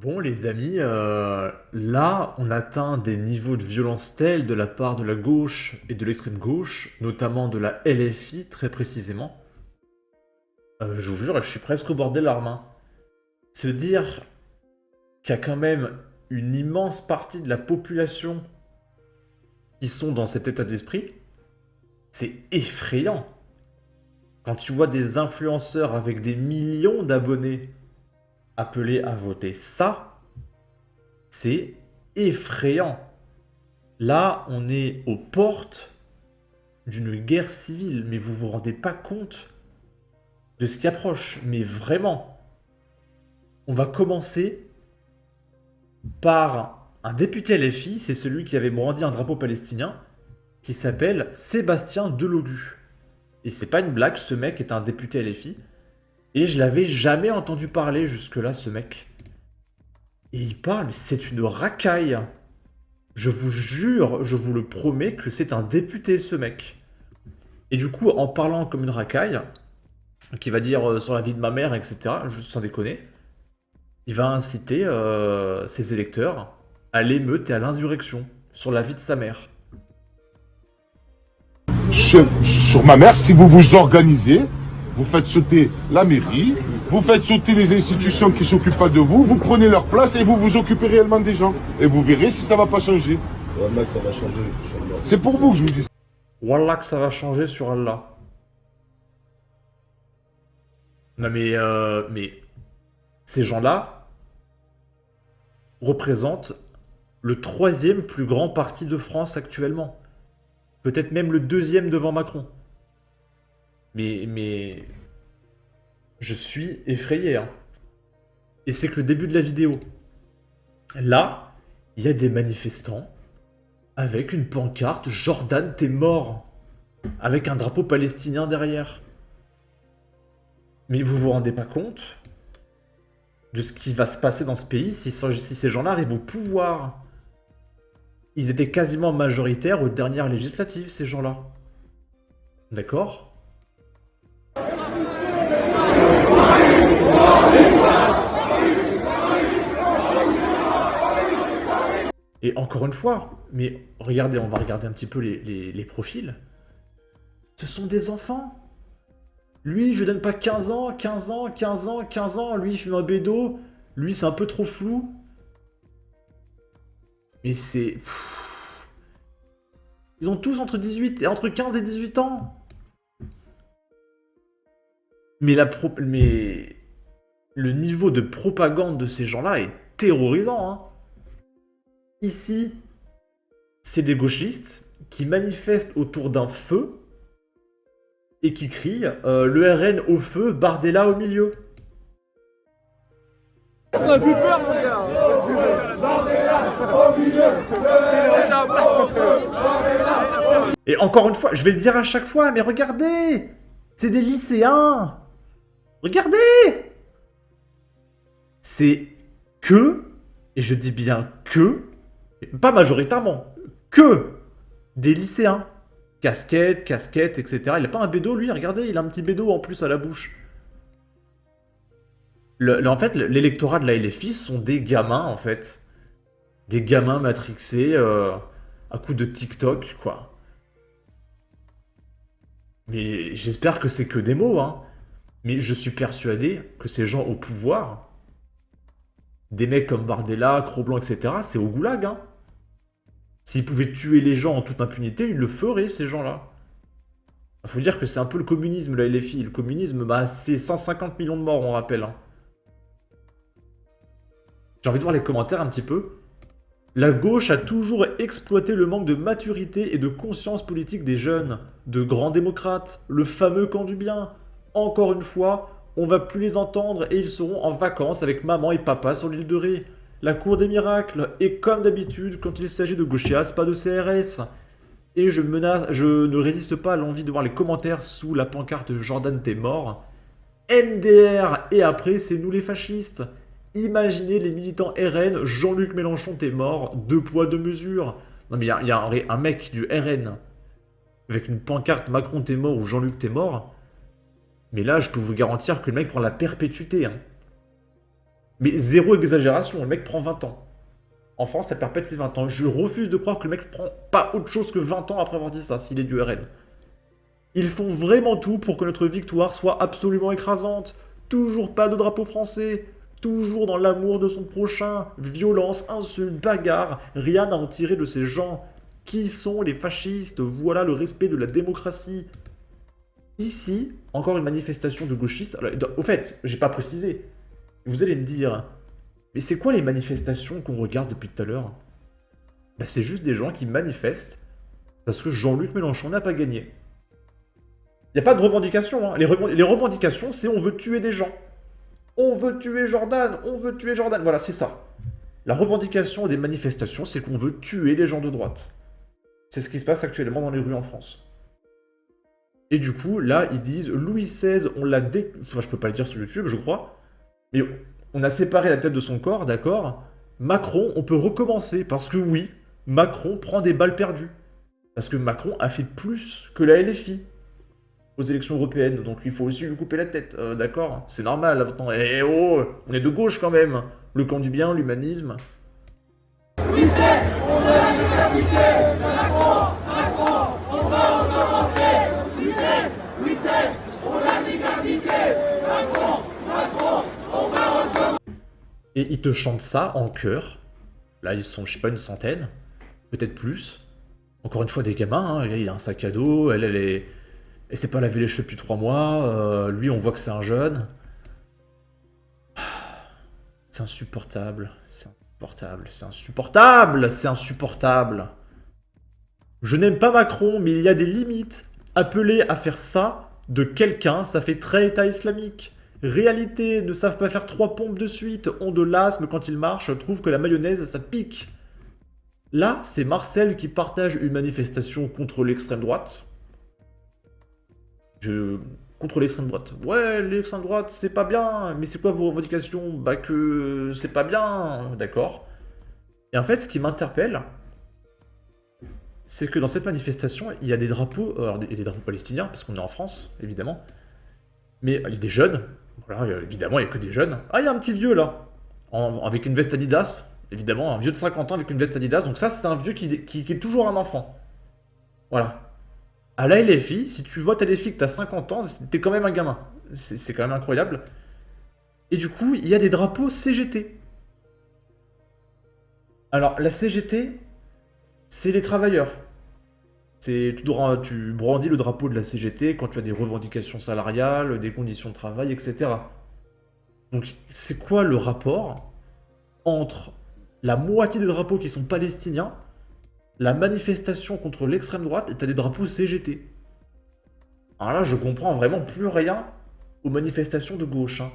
Bon les amis, là, on atteint des niveaux de violence tels de la part de la gauche et de l'extrême gauche, notamment de la LFI très précisément. Je vous jure, je suis presque au bord des larmes, hein. Se dire qu'il y a quand même une immense partie de la population qui sont dans cet état d'esprit, c'est effrayant. Quand tu vois des influenceurs avec des millions d'abonnés appelés à voter ça, c'est effrayant. Là, on est aux portes d'une guerre civile, mais vous vous rendez pas compte de ce qui approche. Mais vraiment, on va commencer par un député LFI, c'est celui qui avait brandi un drapeau palestinien, qui s'appelle Sébastien Delogu. Et c'est pas une blague, ce mec est un député LFI, et je l'avais jamais entendu parler jusque-là, ce mec. Et il parle, mais c'est une racaille. Je vous jure, je vous le promets que c'est un député, ce mec. Et du coup, en parlant comme une racaille, qui va dire sur la vie de ma mère, etc., juste sans déconner, il va inciter ses électeurs à l'émeute et à l'insurrection sur la vie de sa mère. Sur ma mère, si vous vous organisez, vous faites sauter la mairie, vous faites sauter les institutions qui ne s'occupent pas de vous, vous prenez leur place et vous vous occupez réellement des gens. Et vous verrez si ça ne va pas changer. Wallah que ça va changer. C'est pour vous que je vous dis ça. Wallah que ça va changer sur Allah. Non mais ces gens-là représentent le troisième plus grand parti de France actuellement. Peut-être même le deuxième devant Macron. Mais je suis effrayé, hein. Et c'est que le début de la vidéo. Là, il y a des manifestants avec une pancarte Jordan, t'es mort, avec un drapeau palestinien derrière. Mais vous vous rendez pas compte de ce qui va se passer dans ce pays si ces gens-là arrivent au pouvoir? Ils étaient quasiment majoritaires aux dernières législatives, ces gens-là. D'accord? Et encore une fois, mais regardez, on va regarder un petit peu les profils. Ce sont des enfants. Lui, je lui donne pas 15 ans, 15 ans, 15 ans, 15 ans. Lui, il fume un bédo. Lui, c'est un peu trop flou. Mais c'est... Ils ont tous entre 15 et 18 ans. Mais le niveau de propagande de ces gens-là est terrorisant, hein. Ici, c'est des gauchistes qui manifestent autour d'un feu et qui crient le RN au feu, Bardella au milieu. On a plus peur, mon gars. On a plus peur. Bardella au milieu. Et encore une fois, je vais le dire à chaque fois, mais regardez, c'est des lycéens. Regardez. C'est que, et je dis bien que, pas majoritairement, que des lycéens. Casquette, etc. Il a pas un bédo, lui, regardez, il a un petit bédo en plus à la bouche. En fait, l'électorat de la LFI sont des gamins, en fait. Des gamins matrixés à coup de TikTok, quoi. Mais j'espère que c'est que des mots, hein. Mais je suis persuadé que ces gens au pouvoir, des mecs comme Bardella, Cro-Blanc, etc., c'est au goulag, hein. S'ils pouvaient tuer les gens en toute impunité, ils le feraient, ces gens-là. Faut dire que c'est un peu le communisme, la LFI. Le communisme, bah, c'est 150 millions de morts, on rappelle, hein. J'ai envie de voir les commentaires un petit peu. La gauche a toujours exploité le manque de maturité et de conscience politique des jeunes, de grands démocrates, le fameux camp du bien. Encore une fois, on va plus les entendre et ils seront en vacances avec maman et papa sur l'île de Ré. La cour des miracles, et comme d'habitude, quand il s'agit de gauchias, pas de CRS. Et je ne résiste pas à l'envie de voir les commentaires sous la pancarte Jordan t'es mort. MDR et après c'est nous les fascistes. Imaginez les militants RN, Jean-Luc Mélenchon t'es mort, deux poids deux mesures. Non mais il y a un mec du RN avec une pancarte Macron t'es mort ou Jean-Luc t'es mort. Mais là je peux vous garantir que le mec prend la perpétuité, hein. Mais zéro exagération, le mec prend 20 ans. En France, ça perpète ses 20 ans. Je refuse de croire que le mec prend pas autre chose que 20 ans après avoir dit ça, s'il est du RN. Ils font vraiment tout pour que notre victoire soit absolument écrasante. Toujours pas de drapeau français. Toujours dans l'amour de son prochain. Violence, insultes, bagarre. Rien à en tirer de ces gens. Qui sont les fascistes? Voilà le respect de la démocratie. Ici, encore une manifestation de gauchistes. Alors, au fait, j'ai pas précisé. Vous allez me dire, mais c'est quoi les manifestations qu'on regarde depuis tout à l'heure? Bah, c'est juste des gens qui manifestent parce que Jean-Luc Mélenchon n'a pas gagné. Il n'y a pas de revendication. Hein. Les revendications, c'est on veut tuer des gens. On veut tuer Jordan, on veut tuer Jordan. Voilà, c'est ça. La revendication des manifestations, c'est qu'on veut tuer les gens de droite. C'est ce qui se passe actuellement dans les rues en France. Et du coup, là, ils disent Louis XVI, on l'a Enfin, je peux pas le dire sur YouTube, je crois. Mais on a séparé la tête de son corps, d'accord? Macron, on peut recommencer. Parce que oui, Macron prend des balles perdues. Parce que Macron a fait plus que la LFI aux élections européennes. Donc il faut aussi lui couper la tête, d'accord? C'est normal. Attends, eh oh, on est de gauche quand même. Le camp du bien, l'humanisme. Louis XVI, on veut la décapiter. Macron, Macron, on va recommencer. Louis XVI, on l'a décapité. Macron, Macron, on va recommencer. Et ils te chantent ça en chœur. Là, ils sont, je sais pas, une centaine. Peut-être plus. Encore une fois, des gamins. Hein. Il a un sac à dos. Elle est... Elle s'est pas lavé les cheveux depuis 3 mois. Lui, on voit que c'est un jeune. C'est insupportable. C'est insupportable. C'est insupportable. C'est insupportable. Je n'aime pas Macron, mais il y a des limites. Appeler à faire ça de quelqu'un, ça fait très État islamique. Réalité, ne savent pas faire 3 pompes de suite, ont de l'asthme quand ils marchent, trouvent que la mayonnaise, ça pique. Là, c'est Marcel qui partage une manifestation contre l'extrême droite. Contre l'extrême droite. Ouais, l'extrême droite, c'est pas bien. Mais c'est quoi vos revendications? Bah que c'est pas bien, d'accord. Et en fait, ce qui m'interpelle, c'est que dans cette manifestation, il y a des drapeaux, alors il y a des drapeaux palestiniens, parce qu'on est en France, évidemment. Mais il y a des jeunes, voilà, évidemment, il n'y a que des jeunes. Ah, il y a un petit vieux, là, avec une veste Adidas, évidemment, un vieux de 50 ans avec une veste Adidas. Donc ça, c'est un vieux qui est toujours un enfant. Voilà. À la LFI, si tu votes à LFI que t'as 50 ans, t'es quand même un gamin. C'est quand même incroyable. Et du coup, il y a des drapeaux CGT. Alors, la CGT, c'est les travailleurs. Tu brandis le drapeau de la CGT quand tu as des revendications salariales, des conditions de travail, etc. Donc, c'est quoi le rapport entre la moitié des drapeaux qui sont palestiniens, la manifestation contre l'extrême droite, et t'as des drapeaux CGT. Alors là, je comprends vraiment plus rien aux manifestations de gauche. Hein.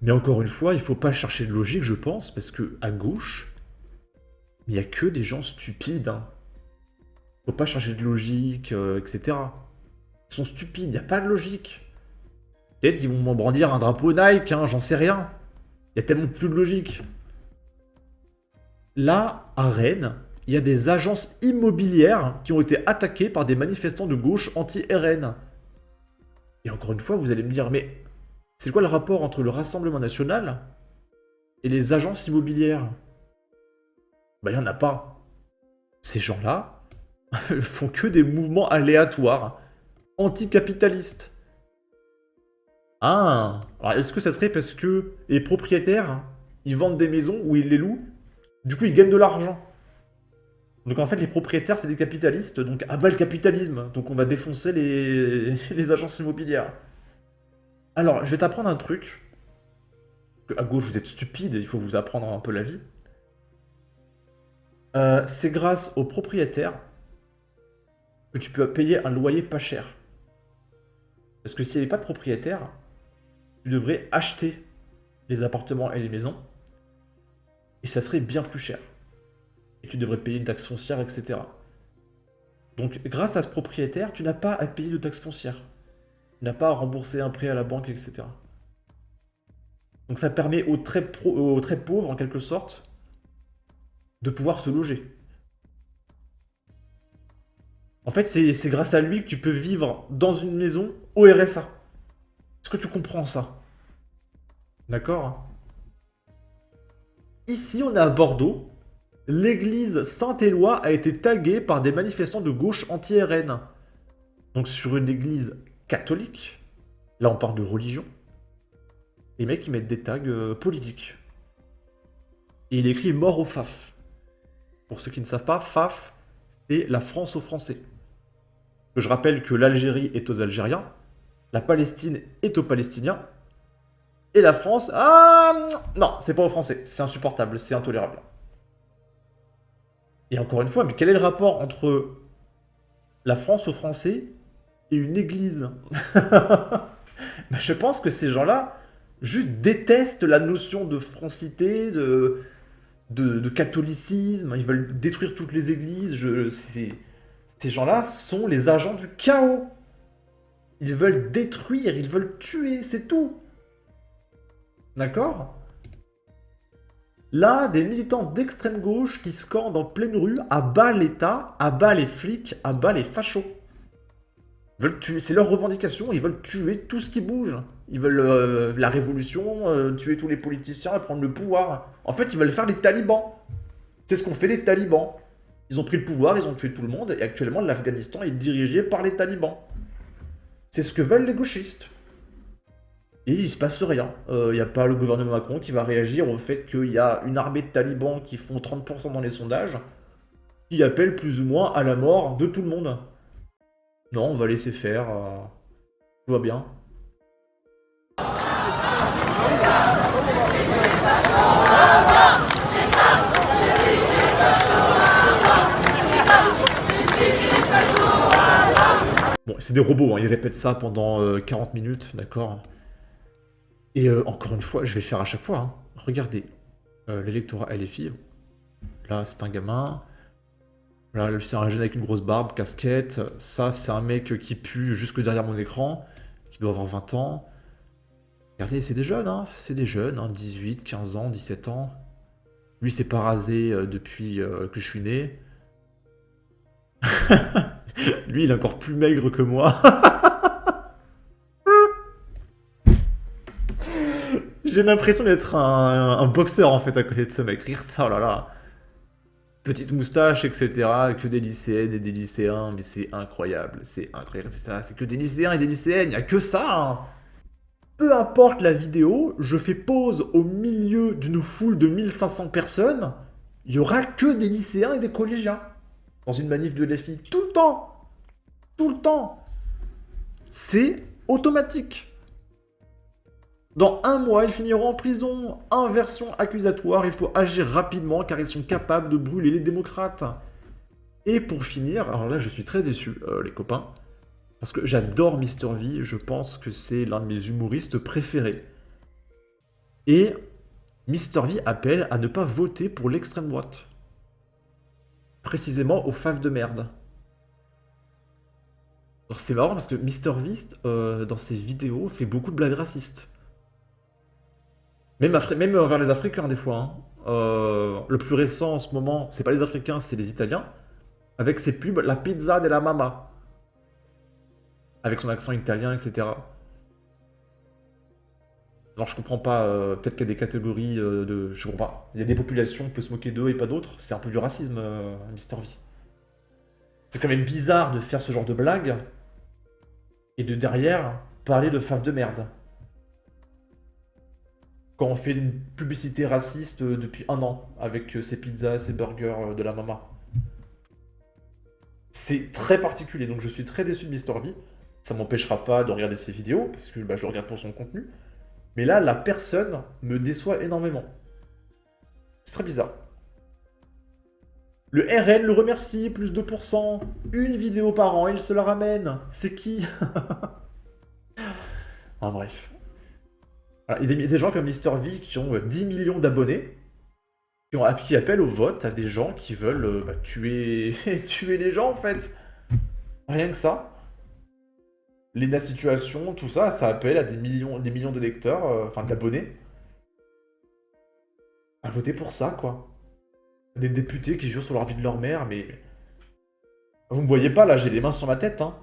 Mais encore une fois, il faut pas chercher de logique, je pense, parce que à gauche, il n'y a que des gens stupides. Hein. Faut pas chercher de logique, etc. Ils sont stupides, il n'y a pas de logique. Peut-être qu'ils vont m'en brandir un drapeau Nike, hein, j'en sais rien. Il y a tellement plus de logique. Là, à Rennes, il y a des agences immobilières qui ont été attaquées par des manifestants de gauche anti-RN. Et encore une fois, vous allez me dire, mais c'est quoi le rapport entre le Rassemblement National et les agences immobilières? Bah, il n'y en a pas. Ces gens-là font que des mouvements aléatoires, anticapitalistes. Ah, alors est-ce que ça serait parce que les propriétaires, ils vendent des maisons ou ils les louent, du coup ils gagnent de l'argent? Donc en fait, les propriétaires, c'est des capitalistes, donc à bas le capitalisme. Donc on va défoncer les agences immobilières. Alors, je vais t'apprendre un truc. À gauche, vous êtes stupide, il faut vous apprendre un peu la vie. C'est grâce aux propriétaires que tu peux payer un loyer pas cher. Parce que s'il n'y avait pas de propriétaire, tu devrais acheter les appartements et les maisons. Et ça serait bien plus cher. Et tu devrais payer une taxe foncière, etc. Donc, grâce à ce propriétaire, tu n'as pas à payer de taxe foncière. Tu n'as pas à rembourser un prêt à la banque, etc. Donc, ça permet aux très pauvres, en quelque sorte, de pouvoir se loger. En fait, c'est grâce à lui que tu peux vivre dans une maison au RSA. Est-ce que tu comprends ça? D'accord? Ici, on est à Bordeaux. L'église Saint-Éloi a été taguée par des manifestants de gauche anti-RN. Donc sur une église catholique, là on parle de religion, les mecs ils mettent des tags politiques. Et il écrit mort aux FAF. Pour ceux qui ne savent pas, FAF, c'est la France aux Français. Je rappelle que l'Algérie est aux Algériens, la Palestine est aux Palestiniens, et la France, ah non, c'est pas aux Français, c'est insupportable, c'est intolérable. Et encore une fois, mais quel est le rapport entre la France aux Français et une église? Ben, je pense que ces gens-là juste détestent la notion de francité, de catholicisme, ils veulent détruire toutes les églises. Ces gens-là sont les agents du chaos. Ils veulent détruire, ils veulent tuer, c'est tout. D'accord? Là, des militants d'extrême gauche qui scandent en pleine rue à bas l'État, à bas les flics, à bas les fachos. Ils veulent tuer, c'est leur revendication, ils veulent tuer tout ce qui bouge. Ils veulent la révolution, tuer tous les politiciens et prendre le pouvoir. En fait, ils veulent faire les talibans. C'est ce qu'ont fait les talibans. Ils ont pris le pouvoir, ils ont tué tout le monde, et actuellement l'Afghanistan est dirigé par les talibans. C'est ce que veulent les gauchistes. Et il se passe rien. Il n'y a pas le gouvernement Macron qui va réagir au fait qu'il y a une armée de talibans qui font 30% dans les sondages, qui appellent plus ou moins à la mort de tout le monde. Non, on va laisser faire. Tout va bien. Bon, c'est des robots, hein, ils répètent ça pendant 40 minutes, d'accord. Et encore une fois, je vais faire à chaque fois. Hein. Regardez, l'électorat LFI. Là, c'est un gamin. Là, c'est un jeune avec une grosse barbe, casquette. Ça, c'est un mec qui pue jusque derrière mon écran, qui doit avoir 20 ans. Regardez, c'est des jeunes, hein. C'est des jeunes, hein, 18, 15 ans, 17 ans. Lui, c'est pas rasé depuis que je suis né. Lui, il est encore plus maigre que moi. J'ai l'impression d'être un boxeur, en fait, à côté de ce mec. Rire ça, oh là là. Petite moustache, etc. Que des lycéennes et des lycéens. Mais c'est incroyable. C'est incroyable, c'est ça. C'est que des lycéens et des lycéennes. Il n'y a que ça, hein. Peu importe la vidéo, je fais pause au milieu d'une foule de 1500 personnes. Il y aura que des lycéens et des collégiens. Dans une manif de LFI. Tout le temps. Tout le temps. C'est automatique. Dans 1 mois, ils finiront en prison. Inversion accusatoire, il faut agir rapidement car ils sont capables de brûler les démocrates. Et pour finir, alors là je suis très déçu les copains, parce que j'adore Mr V, je pense que c'est l'un de mes humoristes préférés. Et Mr V appelle à ne pas voter pour l'extrême droite. Précisément aux faves de merde. Alors c'est marrant parce que Mr V, dans ses vidéos, fait beaucoup de blagues racistes. Même envers les Africains, des fois. Hein. Le plus récent en ce moment, c'est pas les Africains, c'est les Italiens. Avec ses pubs, la pizza de la mama. Avec son accent italien, etc. Alors je comprends pas, peut-être qu'il y a des catégories de... Je comprends pas. Il y a des populations, on peut se moquer d'eux et pas d'autres. C'est un peu du racisme, Mr V. C'est quand même bizarre de faire ce genre de blague. Et de derrière, parler de faves de merde. Quand on fait une publicité raciste depuis 1 an, avec ses pizzas, ses burgers de la mama. C'est très particulier, donc je suis très déçu de Mr V. Ça m'empêchera pas de regarder ses vidéos, parce que je le regarde pour son contenu. Mais là, la personne me déçoit énormément. C'est très bizarre. Le RN le remercie, plus 2%. Une vidéo par an, il se la ramène. C'est qui? En bref. Il y a des gens comme Mr V qui ont 10 millions d'abonnés, qui appellent au vote à des gens qui veulent tuer les gens, en fait. Rien que ça. L'ENA Situation, tout ça, ça appelle à des millions d'électeurs, enfin d'abonnés, à voter pour ça, quoi. Des députés qui jurent sur leur vie de leur mère, mais... Vous me voyez pas, là, j'ai les mains sur ma tête, hein.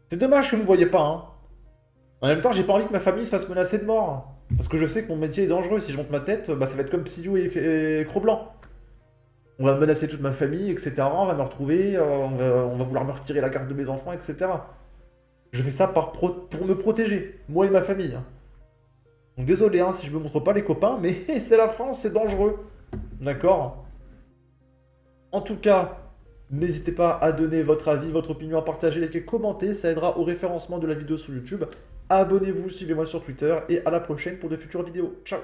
C'est dommage que vous me voyez pas, hein. En même temps, j'ai pas envie que ma famille se fasse menacer de mort. Parce que je sais que mon métier est dangereux. Si je monte ma tête, bah, ça va être comme Psydu et Cro-Blanc. On va menacer toute ma famille, etc. On va me retrouver, on va vouloir me retirer la carte de mes enfants, etc. Je fais ça pour me protéger, moi et ma famille. Hein. Donc désolé hein, si je me montre pas les copains, mais c'est la France, c'est dangereux. D'accord? En tout cas, n'hésitez pas à donner votre avis, votre opinion, à partager, liker, commenter, ça aidera au référencement de la vidéo sur YouTube. Abonnez-vous, suivez-moi sur Twitter et à la prochaine pour de futures vidéos. Ciao!